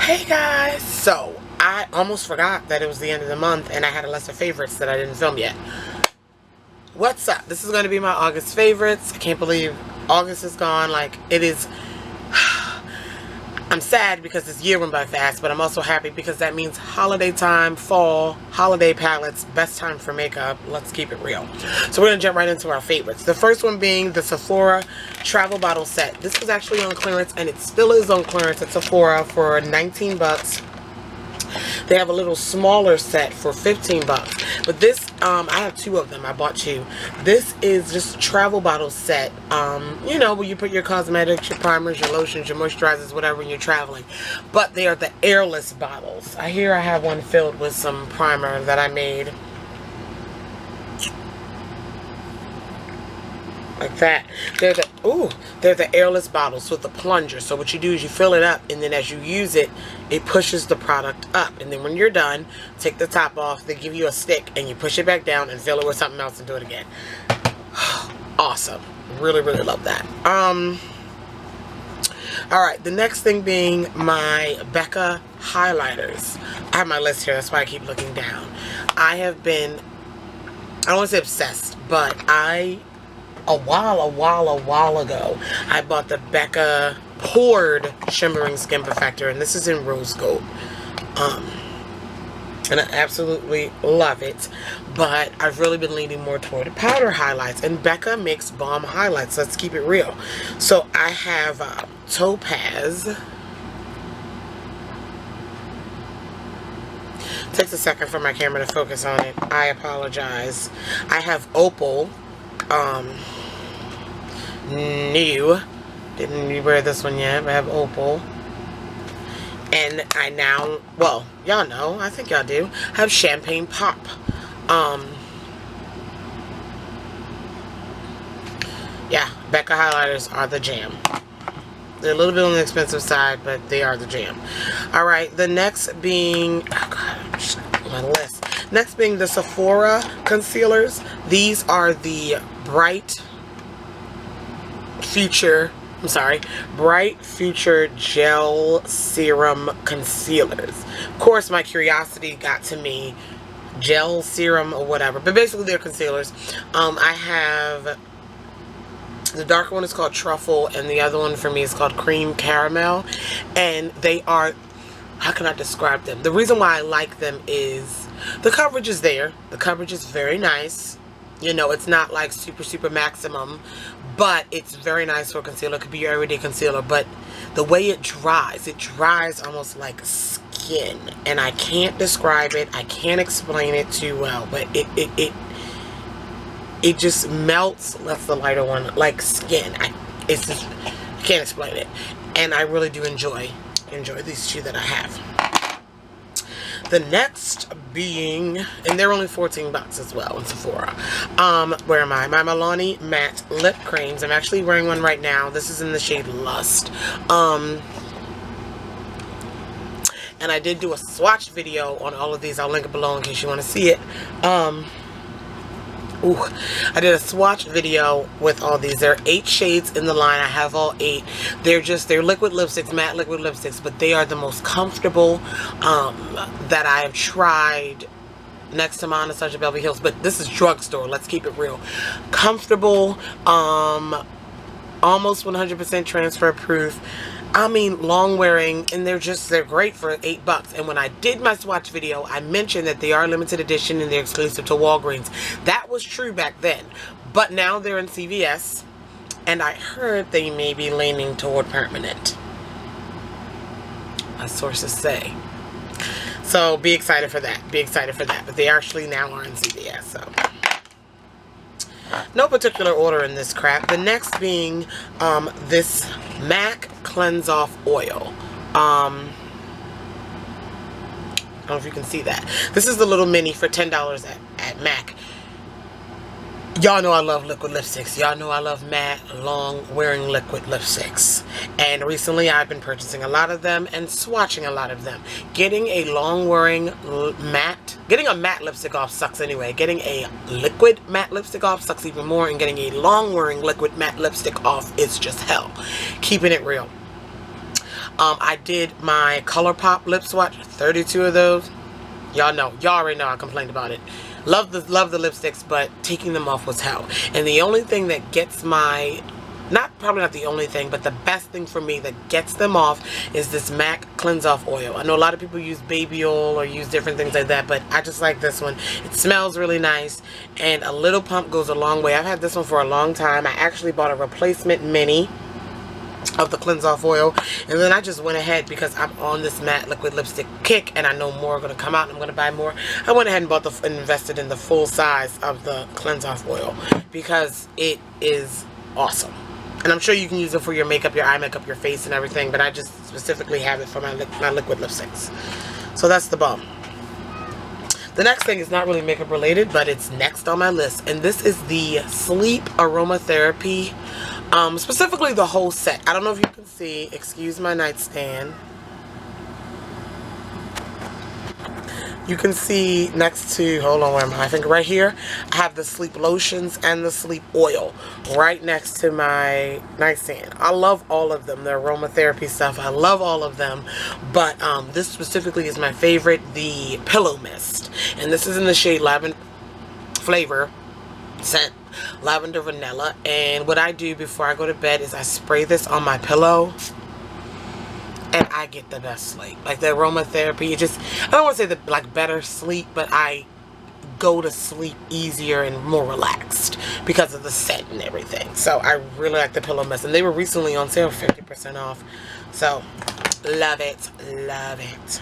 Hey guys, so I almost forgot that it was the end of the month and I had a list of favorites that I didn't film yet. What's up? This is going to be my August favorites. I can't believe August is gone. Like, it is. I'm sad because this year went by fast, but I'm also happy because that means holiday time, fall, holiday palettes, best time for makeup. Let's keep it real. So we're going to jump right into our favorites. The first one being the Sephora travel bottle set. This was actually on clearance and it still is on clearance at Sephora for 19 bucks. They have a little smaller set for 15 bucks. But this, I have two of them. I bought two. This is just a travel bottle set. You know, where you put your cosmetics, your primers, your lotions, your moisturizers, whatever when you're traveling. But they are the airless bottles. I have one filled with some primer that I made. Like that. They're the airless bottles with the plunger. So what you do is you fill it up, and then as you use it, it pushes the product up. And then when you're done, take the top off. They give you a stick, and you push it back down and fill it with something else and do it again. Awesome. Really, really love that. Alright, the next thing being my Becca Highlighters. I have my list here. That's why I keep looking down. I have been, I don't want to say obsessed, but a while ago, I bought the Becca Poured Shimmering Skin Perfector, and this is in Rose Gold. And I absolutely love it, but I've really been leaning more toward powder highlights, and Becca makes bomb highlights. Let's keep it real. So I have Topaz. Takes a second for my camera to focus on it. I apologize. I have Opal. New. Didn't wear this one yet, but I have Opal. And I now, well, y'all know, I think y'all do, I have Champagne Pop. Yeah, Becca highlighters are the jam. They're a little bit on the expensive side, but they are the jam. Alright, the next being, oh god, I'm just my list. Next being the Sephora concealers. These are the Bright Future Gel Serum Concealers. Of course, my curiosity got to me. Gel, serum, or whatever. But basically, they're concealers. I have... The darker one is called Truffle, and the other one for me is called Cream Caramel. And they are... How can I describe them? The reason why I like them is the coverage is there. The coverage is very nice. You know, it's not like super maximum, but it's very nice for concealer. It could be your everyday concealer, but the way it dries almost like skin. And I can't describe it. I can't explain it too well, but it just melts. That's the lighter one, like skin. I can't explain it. And I really do enjoy these two that I have. The next being, and they're only 14 bucks as well in Sephora. Where am I? My Milani matte lip creams. I'm actually wearing one right now. This is in the shade Lust. And I did do a swatch video on all of these. I'll link it below in case you want to see it. I did a swatch video with all these. There are 8 shades in the line. I have all 8. They're liquid lipsticks, matte liquid lipsticks, but they are the most comfortable that I have tried next to mine, such as Beverly Hills. But this is drugstore. Let's keep it real. Comfortable, almost 100% transfer proof. I mean, long wearing, and they're great for 8 bucks. And when I did my swatch video, I mentioned that they are limited edition and they're exclusive to Walgreens. That was true back then, but now they're in CVS, and I heard they may be leaning toward permanent. My sources say. So be excited for that. Be excited for that. But they actually now are in CVS, so. No particular order in this crap. The next being this MAC Cleanse Off Oil. I don't know if you can see that. This is the little mini for $10 at MAC. Y'all know I love liquid lipsticks. Y'all know I love matte, long-wearing liquid lipsticks. And recently I've been purchasing a lot of them and swatching a lot of them. Getting a long-wearing matte, getting a matte lipstick off sucks anyway. Getting a liquid matte lipstick off sucks even more. And getting a long-wearing liquid matte lipstick off is just hell. Keeping it real. I did my ColourPop lip swatch, 32 of those. Y'all already know I complained about it. Love the lipsticks, but taking them off was hell. And the only thing that gets my, probably not the only thing, but the best thing for me that gets them off is this MAC Cleanse Off Oil. I know a lot of people use baby oil or use different things like that, but I just like this one. It smells really nice, and a little pump goes a long way. I've had this one for a long time. I actually bought a replacement mini of the Cleanse Off Oil, and then I just went ahead, because I'm on this matte liquid lipstick kick and I know more are going to come out and I'm going to buy more. I went ahead and invested in the full size of the Cleanse Off Oil, because it is awesome. And I'm sure you can use it for your makeup, your eye makeup, your face and everything, but I just specifically have it for my liquid lipsticks. So that's the bomb. The next thing is not really makeup related, but it's next on my list, and this is the Sleep Aromatherapy. Specifically the whole set. I don't know if you can see. Excuse my nightstand. You can see next to, hold on, where am I? I think right here, I have the sleep lotions and the sleep oil right next to my nightstand. I love all of them. The aromatherapy stuff, I love all of them. But this specifically is my favorite, the Pillow Mist. And this is in the shade Lavender flavor scent. Lavender vanilla. And what I do before I go to bed is I spray this on my pillow, and I get the best sleep. Like the aromatherapy, it just, I don't want to say the like better sleep, but I go to sleep easier and more relaxed because of the scent and everything. So I really like the Pillow Mist, and they were recently on sale, 50% off. So love it, love it.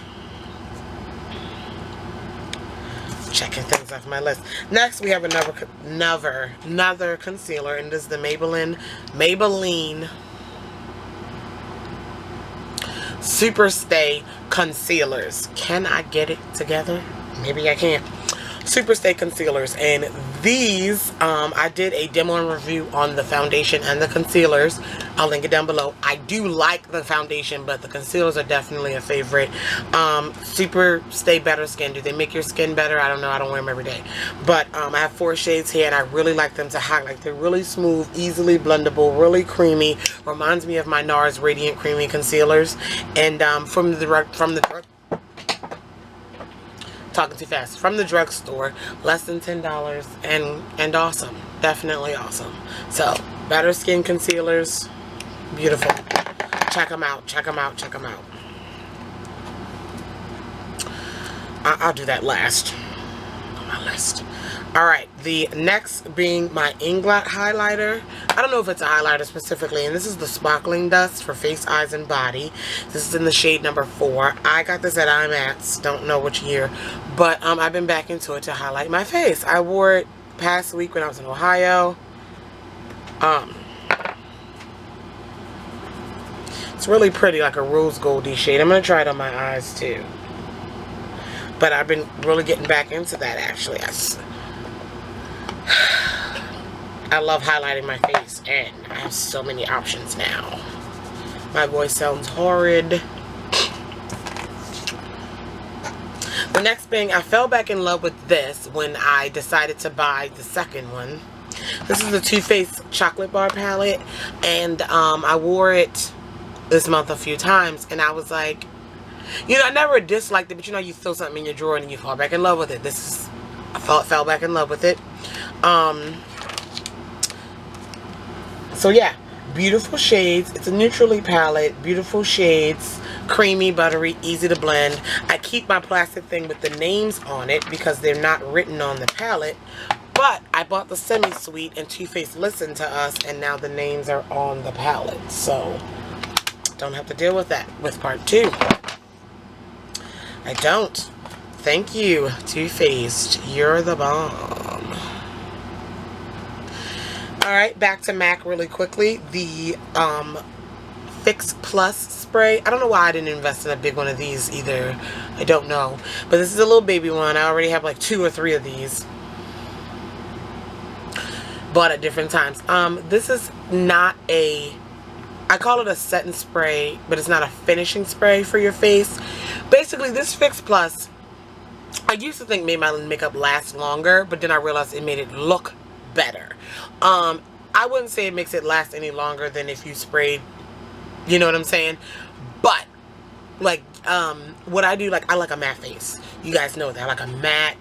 Checking things off my list. Next, we have another concealer, and this is the Maybelline Superstate concealers. Can I get it together? Maybe I can't. Superstate concealers, and these I did a demo and review on the foundation and the concealers. I'll link it down below. I do like the foundation, but the concealers are definitely a favorite. Superstate Better Skin. Do they make your skin better? I don't know. I don't wear them every day, but I have 4 shades here, and I really like them to highlight. They're really smooth, easily blendable, really creamy. Reminds me of my NARS Radiant Creamy concealers, and from the drugstore, less than $10, and awesome, definitely awesome. So Better Skin concealers, beautiful. Check them out, check them out, check them out. I'll do that last on my list. Alright, the next being my Inglot highlighter. I don't know if it's a highlighter specifically, and this is the Sparkling Dust for face, eyes, and body. This is in the shade number 4. I got this at IMATS, don't know which year, but I've been back into it to highlight my face. I wore it past week when I was in Ohio. It's really pretty, like a rose goldy shade. I'm going to try it on my eyes too. But I've been really getting back into that, actually. I love highlighting my face, and I have so many options now. My voice sounds horrid. The next thing, I fell back in love with this when I decided to buy the second one. This is the Too Faced Chocolate Bar Palette, and I wore it this month a few times, and I was like, you know, I never disliked it, but you know, you throw something in your drawer and you fall back in love with it. I fell back in love with it. So yeah, beautiful shades. It's a neutrally palette, beautiful shades, creamy, buttery, easy to blend. I keep my plastic thing with the names on it because they're not written on the palette. But I bought the semi-sweet, and Too Faced listened to us, and now the names are on the palette. So don't have to deal with that with part 2. I don't. Thank you, Too Faced. You're the bomb. Alright, back to MAC really quickly. The Fix Plus spray. I don't know why I didn't invest in a big one of these either. I don't know. But this is a little baby one. I already have like 2 or 3 of these. Bought at different times. This is not a... I call it a setting spray, but it's not a finishing spray for your face. Basically, this Fix Plus, I used to think made my makeup last longer, but then I realized it made it look better. I wouldn't say it makes it last any longer than if you sprayed, you know what I'm saying? But like what I do, like I like a matte face. You guys know that I like a matte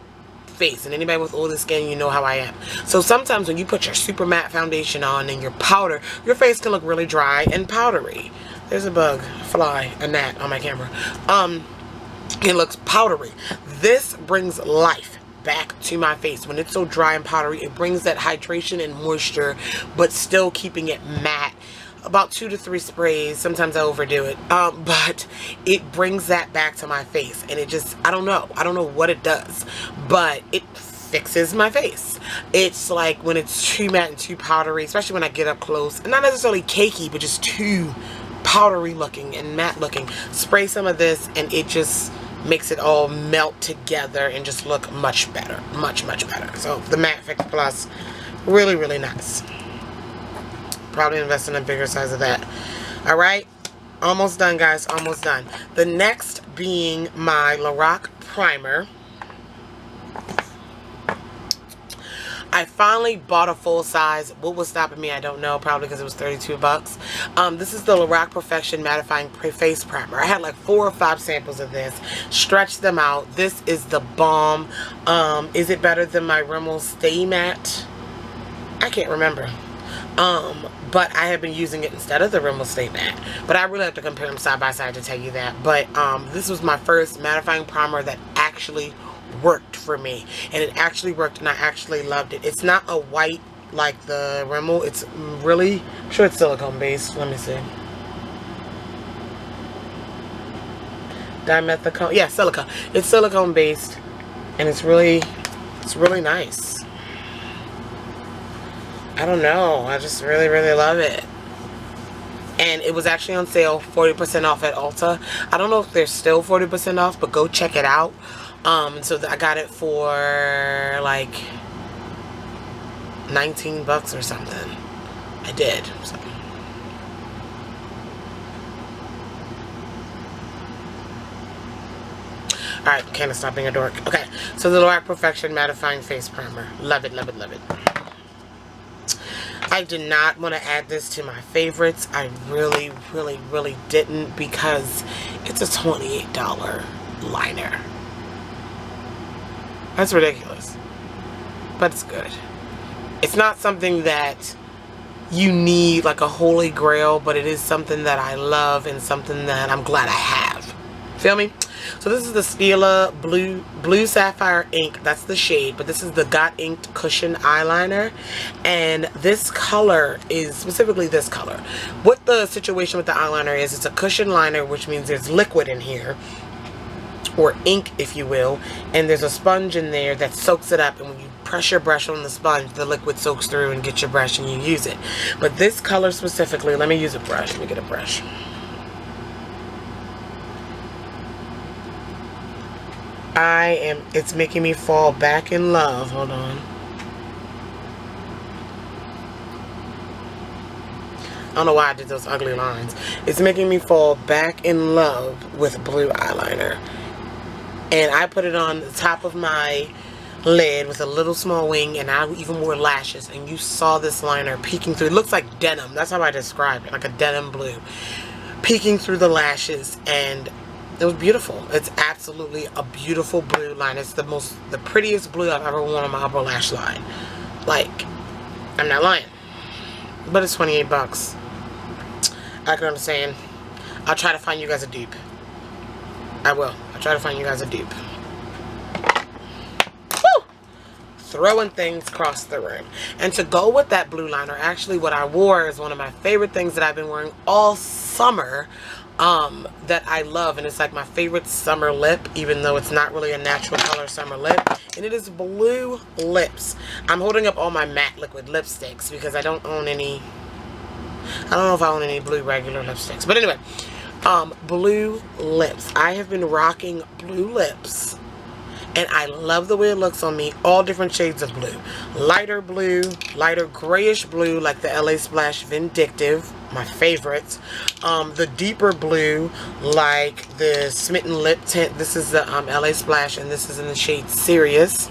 face, and anybody with oily skin, you know how I am. So sometimes when you put your super matte foundation on and your powder, your face can look really dry and powdery. There's a bug, fly, a gnat on my camera. It looks powdery. This brings life back to my face. When it's so dry and powdery, it brings that hydration and moisture, but still keeping it matte. About 2 to 3 sprays. Sometimes I overdo it. But it brings that back to my face. And it just, I don't know what it does, but it fixes my face. It's like when it's too matte and too powdery, especially when I get up close, and not necessarily cakey, but just too powdery looking and matte looking. Spray some of this and it just makes it all melt together and just look much better. Much better. So the Matte Fix Plus, really, really nice. Probably invest in a bigger size of that. Alright, almost done, guys, almost done. The next being my LOreal primer. I finally bought a full size. What was stopping me, I don't know. Probably because it was 32 bucks. This is the LOreal Professionnel Mattifying Face Primer. I had like 4 or 5 samples of this. Stretched them out. This is the bomb. Is it better than my Rimmel Stay Matte? I can't remember. But I have been using it instead of the Rimmel Stay Matte. But I really have to compare them side by side to tell you that. But this was my first mattifying primer that actually worked for me, and it actually worked, and I actually loved it. It's not a white like the Rimmel. It's really, I'm sure it's silicone based. Let me see. Dimethicone, yeah, silicone. It's silicone based, and it's really nice. I don't know, I just really love it. And it was actually on sale, 40% off at Ulta. I don't know if they're still 40% off, but go check it out. So I got it for like 19 bucks or something. I did. So. Alright, kind of stop being a dork. Okay, so the LOreal Professionnel Mattifying Face Primer. Love it, love it, love it. I did not want to add this to my favorites. I really didn't, because it's a $28 liner. That's ridiculous. But it's good. It's not something that you need like a holy grail, but it is something that I love and something that I'm glad I have. Feel me? So this is the Stila Blue Sapphire Ink. That's the shade, but this is the Got Inked Cushion Eyeliner. And this color is, specifically this color. What the situation with the eyeliner is, it's a cushion liner, which means there's liquid in here, or ink if you will, and there's a sponge in there that soaks it up, and when you press your brush on the sponge, the liquid soaks through and gets your brush and you use it. But this color specifically, let me use a brush. Let me get a brush. It's making me fall back in love. Hold on. I don't know why I did those ugly lines. It's making me fall back in love with blue eyeliner. And I put it on the top of my lid with a little small wing, and I even wore lashes, and you saw this liner peeking through. It looks like denim. That's how I describe it, like a denim blue peeking through the lashes, and it was beautiful. It's absolutely a beautiful blue line. It's the prettiest blue I've ever worn on my upper lash line. Like, I'm not lying. But it's 28 bucks. I can understand. I'll try to find you guys a dupe. I will. I'll try to find you guys a dupe. Woo! Throwing things across the room. And to go with that blue liner, actually what I wore is one of my favorite things that I've been wearing all summer. That I love, and it's like my favorite summer lip, even though it's not really a natural color summer lip, and it is Blue Lips. I'm holding up all my matte liquid lipsticks because I don't own any. I don't know if I own any blue regular lipsticks, but anyway, Blue Lips. I have been rocking Blue Lips, and I love the way it looks on me. All different shades of blue. Lighter blue, lighter grayish blue, like the LA Splash Vindictive, my favorites. The deeper blue, like the Smitten Lip Tint. This is the LA Splash, and this is in the shade Serious,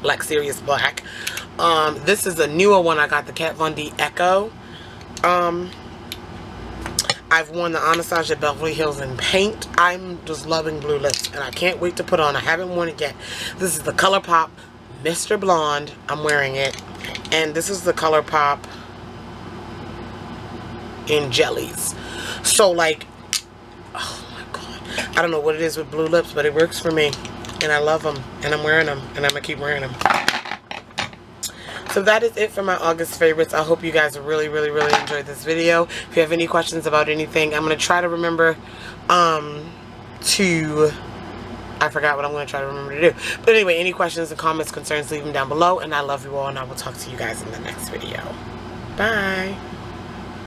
like Serious Black. This is a newer one I got, the Kat Von D Echo. I I've worn the Anastasia Beverly Hills in paint. I'm just loving Blue Lips, and I can't wait to put on. I haven't worn it yet. This is the ColourPop Mr. Blonde. I'm wearing it. And this is the ColourPop in Jellies. So, like, oh my God. I don't know what it is with Blue Lips, but it works for me. And I love them. And I'm wearing them. And I'm going to keep wearing them. So that is it for my August favorites. I hope you guys really, really, really enjoyed this video. If you have any questions about anything, I'm going to try to remember I forgot what I'm going to try to remember to do. But anyway, any questions and comments, concerns, leave them down below. And I love you all, and I will talk to you guys in the next video. Bye.